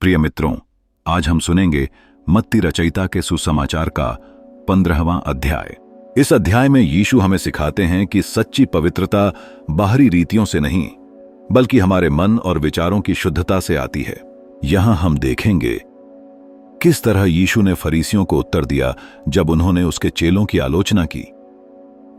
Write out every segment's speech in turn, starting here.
प्रिय मित्रों, आज हम सुनेंगे मत्ती रचयिता के सुसमाचार का 15वां अध्याय। इस अध्याय में यीशु हमें सिखाते हैं कि सच्ची पवित्रता बाहरी रीतियों से नहीं बल्कि हमारे मन और विचारों की शुद्धता से आती है। यहां हम देखेंगे किस तरह यीशु ने फरीसियों को उत्तर दिया जब उन्होंने उसके चेलों की आलोचना की।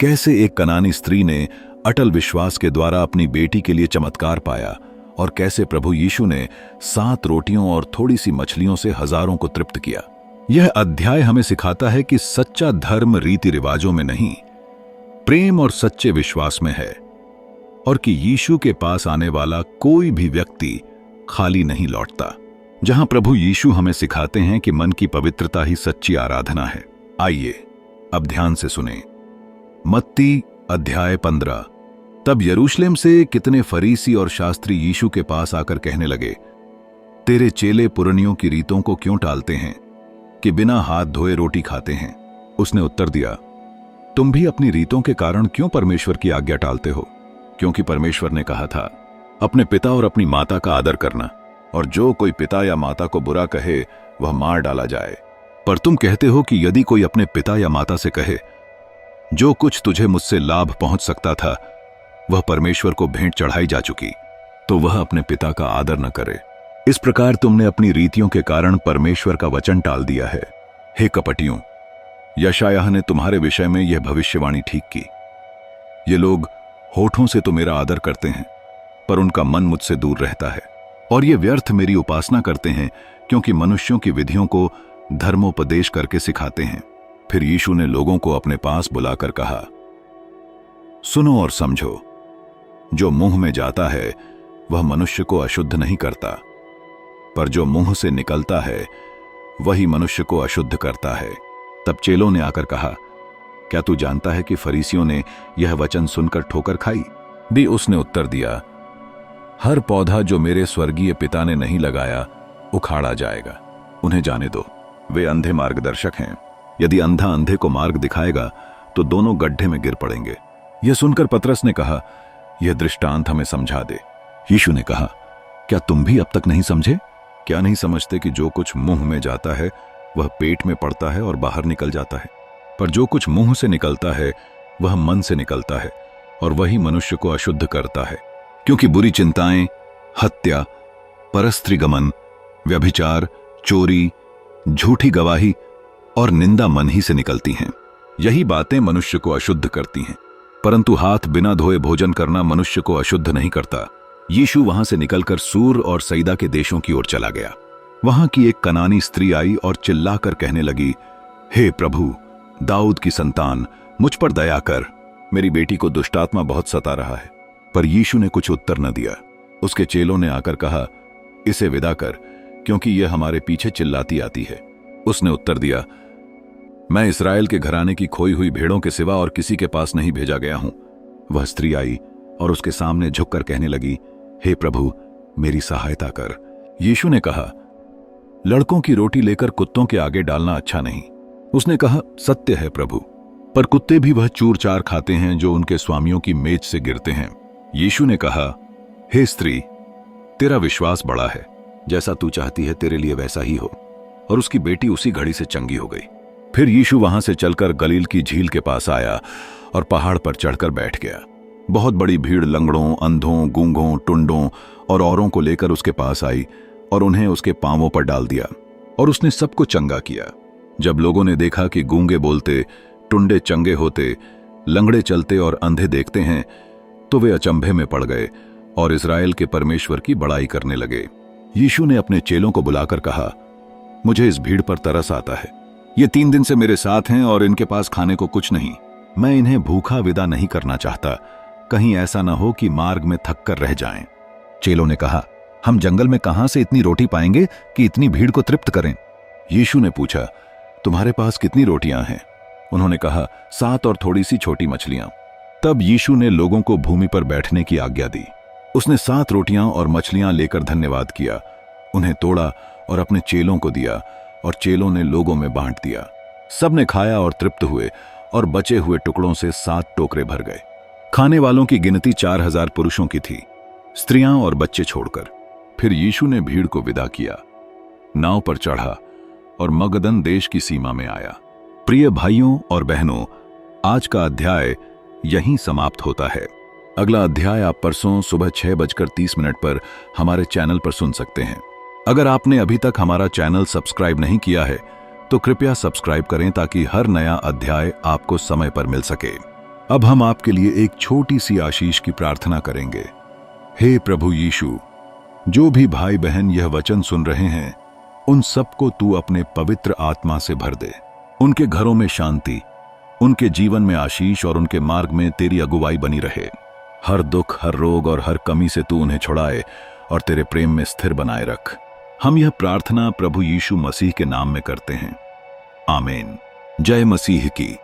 कैसे एक कनानी स्त्री ने अटल विश्वास के द्वारा अपनी बेटी के लिए चमत्कार पाया और कैसे प्रभु यीशु ने 7 रोटियों और थोड़ी सी मछलियों से हजारों को तृप्त किया। यह अध्याय हमें सिखाता है कि सच्चा धर्म रीति रिवाजों में नहीं, प्रेम और सच्चे विश्वास में है, और कि यीशु के पास आने वाला कोई भी व्यक्ति खाली नहीं लौटता। जहां प्रभु यीशु हमें सिखाते हैं कि मन की पवित्रता ही सच्ची आराधना है। आइए अब ध्यान से सुने। मत्ती अध्याय 15। तब यरूशलेम से कितने फरीसी और शास्त्री यीशु के पास आकर कहने लगे, तेरे चेले पुरनियों की रीतों को क्यों टालते हैं कि बिना हाथ धोए रोटी खाते हैं? उसने उत्तर दिया, तुम भी अपनी रीतों के कारण क्यों परमेश्वर की आज्ञा टालते हो? क्योंकि परमेश्वर ने कहा था, अपने पिता और अपनी माता का आदर करना, और जो कोई पिता या माता को बुरा कहे वह मार डाला जाए। पर तुम कहते हो कि यदि कोई अपने पिता या माता से कहे, जो कुछ तुझे मुझसे लाभ पहुंच सकता था वह परमेश्वर को भेंट चढ़ाई जा चुकी, तो वह अपने पिता का आदर न करे। इस प्रकार तुमने अपनी रीतियों के कारण परमेश्वर का वचन टाल दिया है। हे कपटियों, यशायाह ने तुम्हारे विषय में यह भविष्यवाणी ठीक की। ये लोग होठों से तो मेरा आदर करते हैं, पर उनका मन मुझसे दूर रहता है, और ये व्यर्थ मेरी उपासना करते हैं, क्योंकि मनुष्यों की विधियों को धर्मोपदेश करके सिखाते हैं। फिर यीशु ने लोगों को अपने पास बुलाकर कहा, सुनो और समझो, जो मुंह में जाता है वह मनुष्य को अशुद्ध नहीं करता, पर जो मुंह से निकलता है वही मनुष्य को अशुद्ध करता है। तब चेलों ने आकर कहा, क्या तू जानता है कि फरीसियों ने यह वचन सुनकर ठोकर खाई? भी उसने उत्तर दिया, हर पौधा जो मेरे स्वर्गीय पिता ने नहीं लगाया उखाड़ा जाएगा। उन्हें जाने दो, वे अंधे मार्गदर्शक हैं। यदि अंधा अंधे को मार्ग दिखाएगा तो दोनों गड्ढे में गिर पड़ेंगे। यह सुनकर पतरस ने कहा, यह दृष्टांत हमें समझा दे। यीशु ने कहा, क्या तुम भी अब तक नहीं समझे? क्या नहीं समझते कि जो कुछ मुंह में जाता है वह पेट में पड़ता है और बाहर निकल जाता है? पर जो कुछ मुंह से निकलता है वह मन से निकलता है, और वही मनुष्य को अशुद्ध करता है। क्योंकि बुरी चिंताएं, हत्या, परस्त्रीगमन, व्यभिचार, चोरी, झूठी गवाही और निंदा मन ही से निकलती हैं। यही बातें मनुष्य को अशुद्ध करती हैं। परंतु हाथ बिना धोए भोजन करना मनुष्य को अशुद्ध नहीं करता। यीशु वहां से निकलकर सूर और सईदा के देशों की ओर चला गया। वहां की एक कनानी स्त्री आई और चिल्लाकर कहने लगी, हे प्रभु, दाऊद की संतान, मुझ पर दया कर, मेरी बेटी को दुष्टात्मा बहुत सता रहा है। पर यीशु ने कुछ उत्तर न दिया। उसके चेलों ने आकर कहा, इसे विदा कर, क्योंकि यह हमारे पीछे चिल्लाती आती है। उसने उत्तर दिया, मैं इस्राएल के घराने की खोई हुई भेड़ों के सिवा और किसी के पास नहीं भेजा गया हूं। वह स्त्री आई और उसके सामने झुककर कहने लगी, हे प्रभु, मेरी सहायता कर। यीशु ने कहा, लड़कों की रोटी लेकर कुत्तों के आगे डालना अच्छा नहीं। उसने कहा, सत्य है प्रभु, पर कुत्ते भी वह चूर चार खाते हैं जो उनके स्वामियों की मेज से गिरते हैं। यीशु ने कहा, हे स्त्री, तेरा विश्वास बड़ा है, जैसा तू चाहती है तेरे लिए वैसा ही हो। और उसकी बेटी उसी घड़ी से चंगी हो गई। फिर यीशु वहां से चलकर गलील की झील के पास आया और पहाड़ पर चढ़कर बैठ गया। बहुत बड़ी भीड़ लंगड़ों, अंधों, गूंगों, टुंडों और औरों को लेकर उसके पास आई और उन्हें उसके पांवों पर डाल दिया, और उसने सबको चंगा किया। जब लोगों ने देखा कि गूंगे बोलते, टुंडे चंगे होते, लंगड़े चलते और अंधे देखते हैं, तो वे अचंभे में पड़ गए और इस्राएल के परमेश्वर की बड़ाई करने लगे। यीशु ने अपने चेलों को बुलाकर कहा, मुझे इस भीड़ पर तरस आता है। ये 3 दिन से मेरे साथ हैं और इनके पास खाने को कुछ नहीं। मैं इन्हें भूखा विदा नहीं करना चाहता, कहीं ऐसा न हो कि मार्ग में थक कर रह जाएं। चेलों ने कहा, हम जंगल में कहां से इतनी रोटी पाएंगे कि इतनी भीड़ को तृप्त करें? यीशु ने पूछा, तुम्हारे पास कितनी रोटियां हैं? उन्होंने कहा, 7 और थोड़ी सी छोटी मछलियां। तब यीशु ने लोगों को भूमि पर बैठने की आज्ञा दी। उसने 7 रोटियां और मछलियां लेकर धन्यवाद किया, उन्हें तोड़ा और अपने चेलों को दिया, और चेलों ने लोगों में बांट दिया। सब ने खाया और तृप्त हुए, और बचे हुए टुकड़ों से 7 टोकरे भर गए। खाने वालों की गिनती 4000 पुरुषों की थी, स्त्रियां और बच्चे छोड़कर। फिर यीशु ने भीड़ को विदा किया नाव पर चढ़ा और मगदन देश की सीमा में आया। प्रिय भाइयों और बहनों, आज का अध्याय यहीं समाप्त होता है। अगला अध्याय आप परसों सुबह 6:30 पर हमारे चैनल पर सुन सकते हैं। अगर आपने अभी तक हमारा चैनल सब्सक्राइब नहीं किया है तो कृपया सब्सक्राइब करें ताकि हर नया अध्याय आपको समय पर मिल सके। अब हम आपके लिए एक छोटी सी आशीष की प्रार्थना करेंगे। हे प्रभु यीशु, जो भी भाई बहन यह वचन सुन रहे हैं, उन सबको तू अपने पवित्र आत्मा से भर दे। उनके घरों में शांति, उनके जीवन में आशीष और उनके मार्ग में तेरी अगुवाई बनी रहे। हर दुख, हर रोग और हर कमी से तू उन्हें छुड़ाए और तेरे प्रेम में स्थिर बनाए रख। हम यह प्रार्थना प्रभु यीशु मसीह के नाम में करते हैं। आमीन। जय मसीह की।